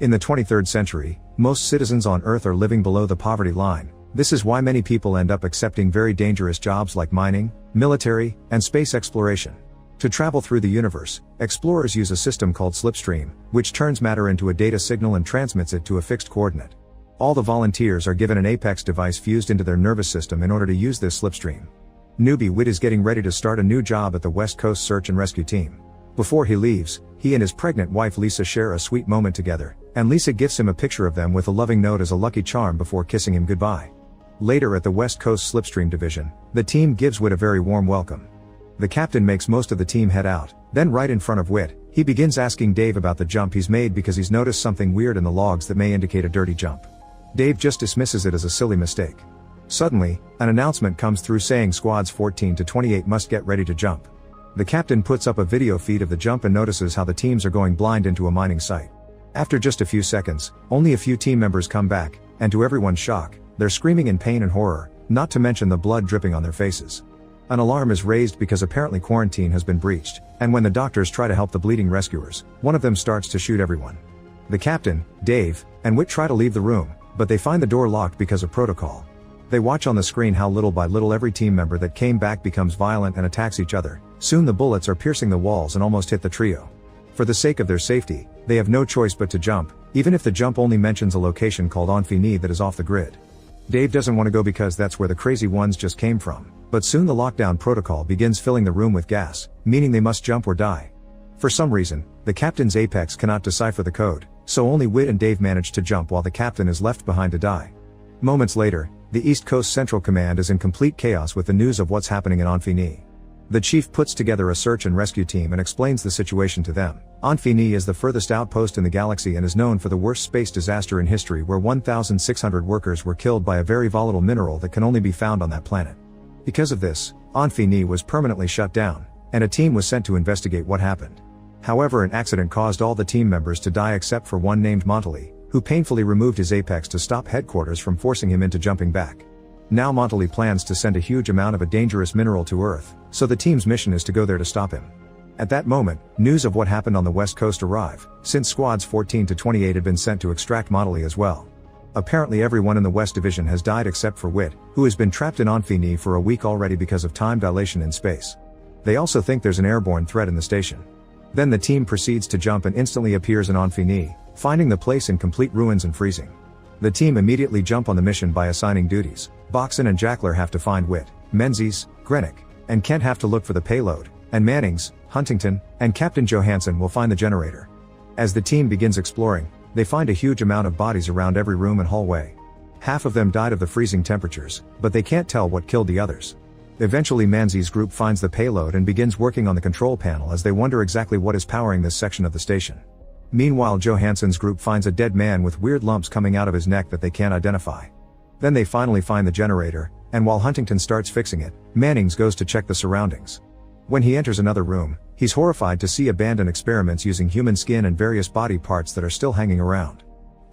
In the 23rd century, most citizens on Earth are living below the poverty line. This is why many people end up accepting very dangerous jobs like mining, military, and space exploration. To travel through the universe, explorers use a system called slipstream, which turns matter into a data signal and transmits it to a fixed coordinate. All the volunteers are given an Apex device fused into their nervous system in order to use this slipstream. Newbie Whit is getting ready to start a new job at the West Coast Search and Rescue Team. Before he leaves, he and his pregnant wife Lisa share a sweet moment together, and Lisa gifts him a picture of them with a loving note as a lucky charm before kissing him goodbye. Later at the West Coast Slipstream Division, the team gives Whit a very warm welcome. The captain makes most of the team head out, then right in front of Whit, he begins asking Dave about the jump he's made because he's noticed something weird in the logs that may indicate a dirty jump. Dave just dismisses it as a silly mistake. Suddenly, an announcement comes through saying squads 14 to 28 must get ready to jump. The captain puts up a video feed of the jump and notices how the teams are going blind into a mining site. After just a few seconds, only a few team members come back, and to everyone's shock, they're screaming in pain and horror, not to mention the blood dripping on their faces. An alarm is raised because apparently quarantine has been breached, and when the doctors try to help the bleeding rescuers, one of them starts to shoot everyone. The captain, Dave, and Whit try to leave the room, but they find the door locked because of protocol. They watch on the screen how little by little every team member that came back becomes violent and attacks each other. Soon the bullets are piercing the walls and almost hit the trio. For the sake of their safety, they have no choice but to jump, even if the jump only mentions a location called Infini that is off the grid. Dave doesn't want to go because that's where the crazy ones just came from, but soon the lockdown protocol begins filling the room with gas, meaning they must jump or die. For some reason, the captain's Apex cannot decipher the code, so only Whit and Dave manage to jump while the captain is left behind to die. Moments later, the East Coast Central Command is in complete chaos with the news of what's happening in Infini. The chief puts together a search and rescue team and explains the situation to them. Infini is the furthest outpost in the galaxy and is known for the worst space disaster in history where 1,600 workers were killed by a very volatile mineral that can only be found on that planet. Because of this, Infini was permanently shut down, and a team was sent to investigate what happened. However, an accident caused all the team members to die except for one named Montley, who painfully removed his Apex to stop headquarters from forcing him into jumping back. Now Montley plans to send a huge amount of a dangerous mineral to Earth, so the team's mission is to go there to stop him. At that moment, news of what happened on the West Coast arrive, since squads 14 to 28 had been sent to extract Montley as well. Apparently everyone in the West Division has died except for Whit, who has been trapped in Infini for a week already because of time dilation in space. They also think there's an airborne threat in the station. Then the team proceeds to jump and instantly appears in Infini, finding the place in complete ruins and freezing. The team immediately jump on the mission by assigning duties. Boxon and Jackler have to find Whit, Menzies, Grenick, and Kent have to look for the payload, and Mannings, Huntington, and Captain Johansson will find the generator. As the team begins exploring, they find a huge amount of bodies around every room and hallway. Half of them died of the freezing temperatures, but they can't tell what killed the others. Eventually Menzies' group finds the payload and begins working on the control panel as they wonder exactly what is powering this section of the station. Meanwhile, Johansson's group finds a dead man with weird lumps coming out of his neck that they can't identify. Then they finally find the generator, and while Huntington starts fixing it, Mannings goes to check the surroundings. When he enters another room, he's horrified to see abandoned experiments using human skin and various body parts that are still hanging around.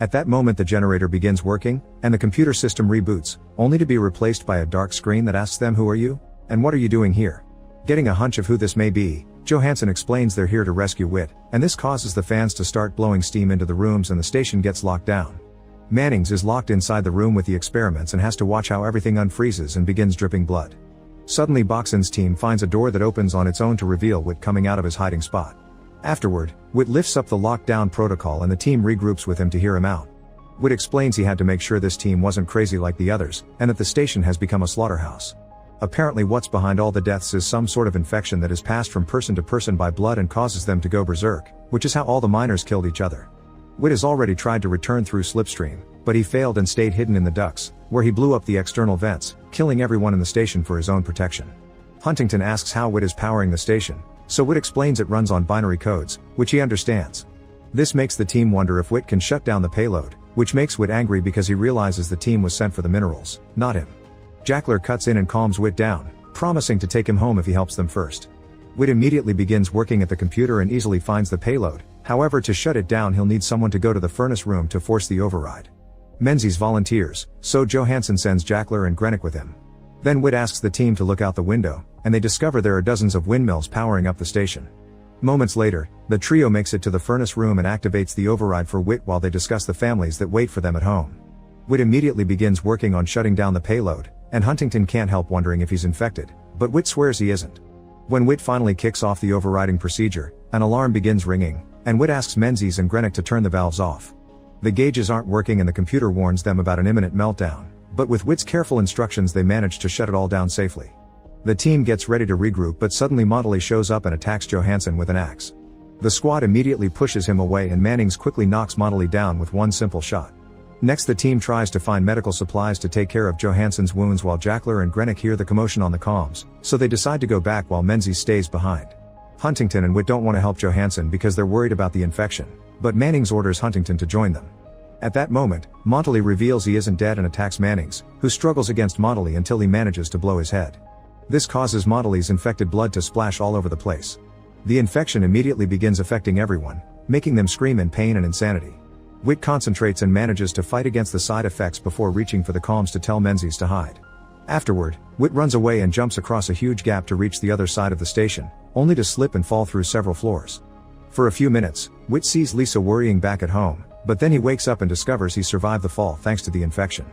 At that moment the generator begins working, and the computer system reboots, only to be replaced by a dark screen that asks them, "Who are you? And what are you doing here?" Getting a hunch of who this may be, Johansson explains they're here to rescue Whit, and this causes the fans to start blowing steam into the rooms and the station gets locked down. Mannings is locked inside the room with the experiments and has to watch how everything unfreezes and begins dripping blood. Suddenly Boxon's team finds a door that opens on its own to reveal Whit coming out of his hiding spot. Afterward, Whit lifts up the lockdown protocol and the team regroups with him to hear him out. Whit explains he had to make sure this team wasn't crazy like the others, and that the station has become a slaughterhouse. Apparently what's behind all the deaths is some sort of infection that is passed from person to person by blood and causes them to go berserk, which is how all the miners killed each other. Whit has already tried to return through Slipstream, but he failed and stayed hidden in the ducts, where he blew up the external vents, killing everyone in the station for his own protection. Huntington asks how Whit is powering the station, so Whit explains it runs on binary codes, which he understands. This makes the team wonder if Whit can shut down the payload, which makes Whit angry because he realizes the team was sent for the minerals, not him. Jackler cuts in and calms Whit down, promising to take him home if he helps them first. Whit immediately begins working at the computer and easily finds the payload, however to shut it down he'll need someone to go to the furnace room to force the override. Menzies volunteers, so Johansson sends Jackler and Grenick with him. Then Whit asks the team to look out the window, and they discover there are dozens of windmills powering up the station. Moments later, the trio makes it to the furnace room and activates the override for Whit while they discuss the families that wait for them at home. Whit immediately begins working on shutting down the payload, and Huntington can't help wondering if he's infected, but Whit swears he isn't. When Whit finally kicks off the overriding procedure, an alarm begins ringing, and Whit asks Menzies and Grenick to turn the valves off. The gauges aren't working and the computer warns them about an imminent meltdown, but with Whit's careful instructions they manage to shut it all down safely. The team gets ready to regroup, but suddenly Montley shows up and attacks Johansson with an axe. The squad immediately pushes him away and Mannings quickly knocks Montley down with one simple shot. Next, the team tries to find medical supplies to take care of Johansson's wounds while Jackler and Grenick hear the commotion on the comms, so they decide to go back while Menzies stays behind. Huntington and Whit don't want to help Johansson because they're worried about the infection, but Mannings orders Huntington to join them. At that moment, Montley reveals he isn't dead and attacks Mannings, who struggles against Montley until he manages to blow his head. This causes Montley's infected blood to splash all over the place. The infection immediately begins affecting everyone, making them scream in pain and insanity. Whit concentrates and manages to fight against the side effects before reaching for the comms to tell Menzies to hide. Afterward, Whit runs away and jumps across a huge gap to reach the other side of the station, only to slip and fall through several floors. For a few minutes, Whit sees Lisa worrying back at home, but then he wakes up and discovers he survived the fall thanks to the infection.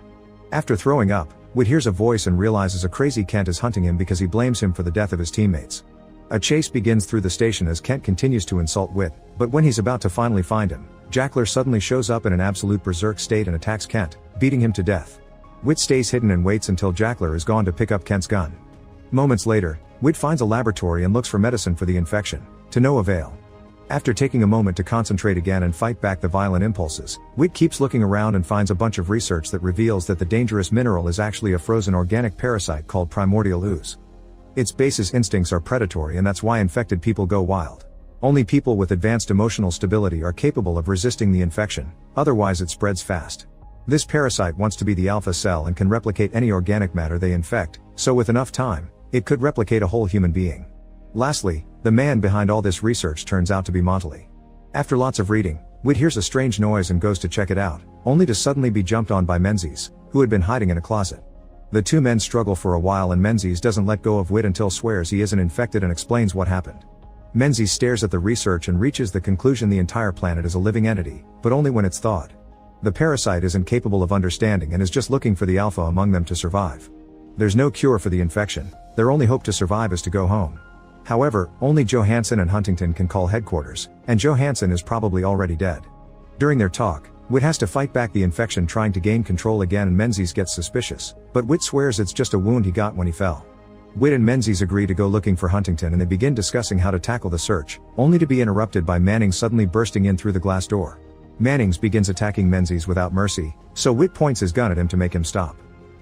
After throwing up, Whit hears a voice and realizes a crazy Kent is hunting him because he blames him for the death of his teammates. A chase begins through the station as Kent continues to insult Whit, but when he's about to finally find him, Jackler suddenly shows up in an absolute berserk state and attacks Kent, beating him to death. Whit stays hidden and waits until Jackler is gone to pick up Kent's gun. Moments later, Whit finds a laboratory and looks for medicine for the infection, to no avail. After taking a moment to concentrate again and fight back the violent impulses, Whit keeps looking around and finds a bunch of research that reveals that the dangerous mineral is actually a frozen organic parasite called primordial ooze. Its basis instincts are predatory, and that's why infected people go wild. Only people with advanced emotional stability are capable of resisting the infection, otherwise it spreads fast. This parasite wants to be the alpha cell and can replicate any organic matter they infect, so with enough time, it could replicate a whole human being. Lastly, the man behind all this research turns out to be Montley. After lots of reading, Whit hears a strange noise and goes to check it out, only to suddenly be jumped on by Menzies, who had been hiding in a closet. The two men struggle for a while and Menzies doesn't let go of Whit until swears he isn't infected and explains what happened. Menzies stares at the research and reaches the conclusion the entire planet is a living entity, but only when it's thawed. The parasite isn't capable of understanding and is just looking for the alpha among them to survive. There's no cure for the infection, their only hope to survive is to go home. However, only Johansson and Huntington can call headquarters, and Johansson is probably already dead. During their talk, Whit has to fight back the infection trying to gain control again and Menzies gets suspicious, but Whit swears it's just a wound he got when he fell. Whit and Menzies agree to go looking for Huntington and they begin discussing how to tackle the search, only to be interrupted by Mannings suddenly bursting in through the glass door. Mannings begins attacking Menzies without mercy, so Whit points his gun at him to make him stop.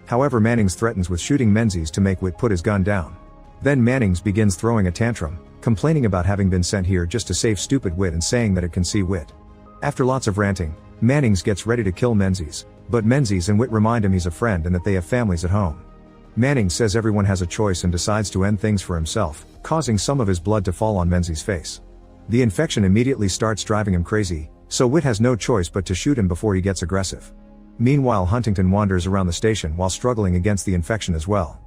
However, Mannings threatens with shooting Menzies to make Whit put his gun down. Then Mannings begins throwing a tantrum, complaining about having been sent here just to save stupid Whit and saying that it can see Whit. After lots of ranting, Mannings gets ready to kill Menzies, but Menzies and Whit remind him he's a friend and that they have families at home. Mannings says everyone has a choice and decides to end things for himself, causing some of his blood to fall on Menzies' face. The infection immediately starts driving him crazy, so Whit has no choice but to shoot him before he gets aggressive. Meanwhile, Huntington wanders around the station while struggling against the infection as well.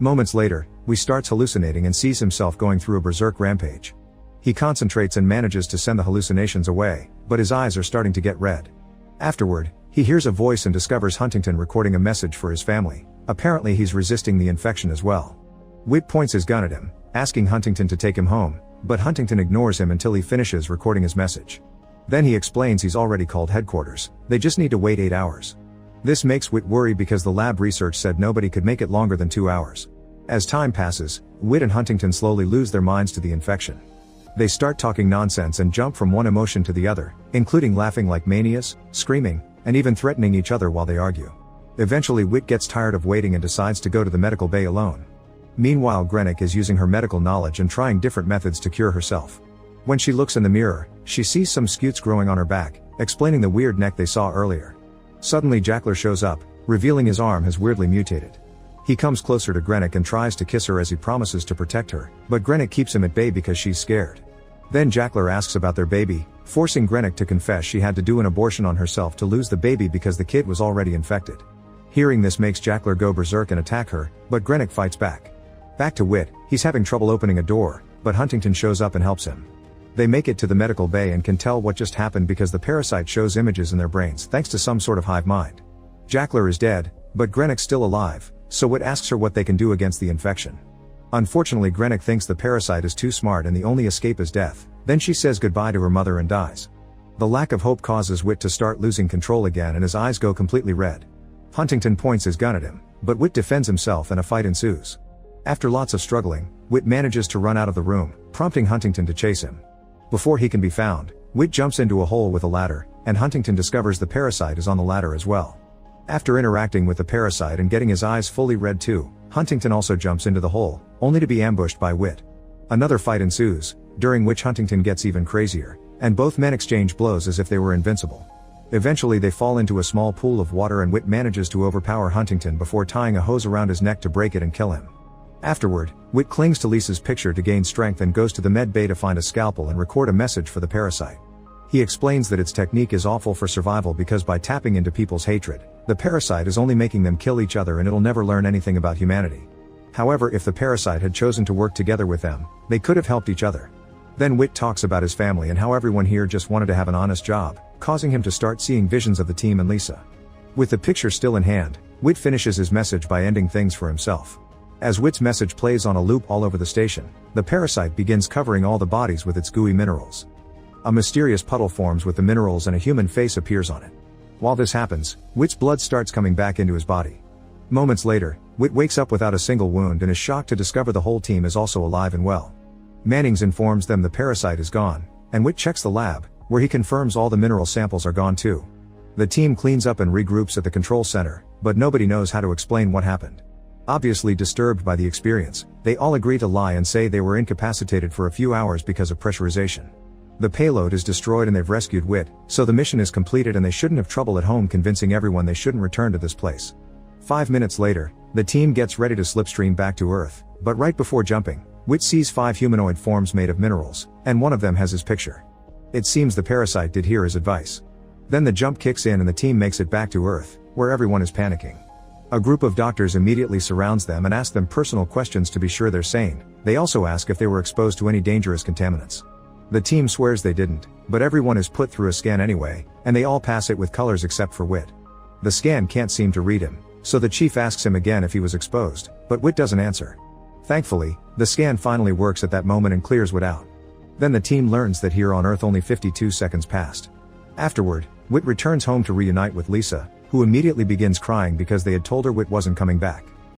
Moments later, he starts hallucinating and sees himself going through a berserk rampage. He concentrates and manages to send the hallucinations away, but his eyes are starting to get red. Afterward, he hears a voice and discovers Huntington recording a message for his family. Apparently he's resisting the infection as well. Whit points his gun at him, asking Huntington to take him home, but Huntington ignores him until he finishes recording his message. Then he explains he's already called headquarters, they just need to wait 8 hours. This makes Whit worry because the lab research said nobody could make it longer than 2 hours. As time passes, Whit and Huntington slowly lose their minds to the infection. They start talking nonsense and jump from one emotion to the other, including laughing like maniacs, screaming, and even threatening each other while they argue. Eventually Whit gets tired of waiting and decides to go to the medical bay alone. Meanwhile, Grenick is using her medical knowledge and trying different methods to cure herself. When she looks in the mirror, she sees some scutes growing on her back, explaining the weird neck they saw earlier. Suddenly Jackler shows up, revealing his arm has weirdly mutated. He comes closer to Grenick and tries to kiss her as he promises to protect her, but Grenick keeps him at bay because she's scared. Then Jackler asks about their baby, forcing Grenick to confess she had to do an abortion on herself to lose the baby because the kid was already infected. Hearing this makes Jackler go berserk and attack her, but Grenick fights back. Back to Whit, he's having trouble opening a door, but Huntington shows up and helps him. They make it to the medical bay and can tell what just happened because the parasite shows images in their brains thanks to some sort of hive mind. Jackler is dead, but Grennick's still alive, so Whit asks her what they can do against the infection. Unfortunately, Grennick thinks the parasite is too smart and the only escape is death. Then she says goodbye to her mother and dies. The lack of hope causes Whit to start losing control again and his eyes go completely red. Huntington points his gun at him, but Whit defends himself and a fight ensues. After lots of struggling, Whit manages to run out of the room, prompting Huntington to chase him. Before he can be found, Whit jumps into a hole with a ladder, and Huntington discovers the parasite is on the ladder as well. After interacting with the parasite and getting his eyes fully red too, Huntington also jumps into the hole, only to be ambushed by Whit. Another fight ensues, during which Huntington gets even crazier, and both men exchange blows as if they were invincible. Eventually they fall into a small pool of water and Whit manages to overpower Huntington before tying a hose around his neck to break it and kill him. Afterward, Whit clings to Lisa's picture to gain strength and goes to the med bay to find a scalpel and record a message for the parasite. He explains that its technique is awful for survival because by tapping into people's hatred, the parasite is only making them kill each other and it'll never learn anything about humanity. However, if the parasite had chosen to work together with them, they could have helped each other. Then Whit talks about his family and how everyone here just wanted to have an honest job, causing him to start seeing visions of the team and Lisa. With the picture still in hand, Whit finishes his message by ending things for himself. As Whit's message plays on a loop all over the station, the parasite begins covering all the bodies with its gooey minerals. A mysterious puddle forms with the minerals and a human face appears on it. While this happens, Whit's blood starts coming back into his body. Moments later, Whit wakes up without a single wound and is shocked to discover the whole team is also alive and well. Mannings informs them the parasite is gone, and Whit checks the lab, where he confirms all the mineral samples are gone too. The team cleans up and regroups at the control center, but nobody knows how to explain what happened. Obviously disturbed by the experience, they all agree to lie and say they were incapacitated for a few hours because of pressurization. The payload is destroyed and they've rescued Whit, so the mission is completed and they shouldn't have trouble at home convincing everyone they shouldn't return to this place. 5 minutes later, the team gets ready to slipstream back to Earth, but right before jumping, Whit sees 5 humanoid forms made of minerals, and one of them has his picture. It seems the parasite did hear his advice. Then the jump kicks in and the team makes it back to Earth, where everyone is panicking. A group of doctors immediately surrounds them and asks them personal questions to be sure they're sane. They also ask if they were exposed to any dangerous contaminants. The team swears they didn't, but everyone is put through a scan anyway, and they all pass it with colors except for Whit. The scan can't seem to read him, so the chief asks him again if he was exposed, but Whit doesn't answer. Thankfully, the scan finally works at that moment and clears Whit out. Then the team learns that here on Earth only 52 seconds passed. Afterward, Whit returns home to reunite with Lisa, who immediately begins crying because they had told her Whit wasn't coming back.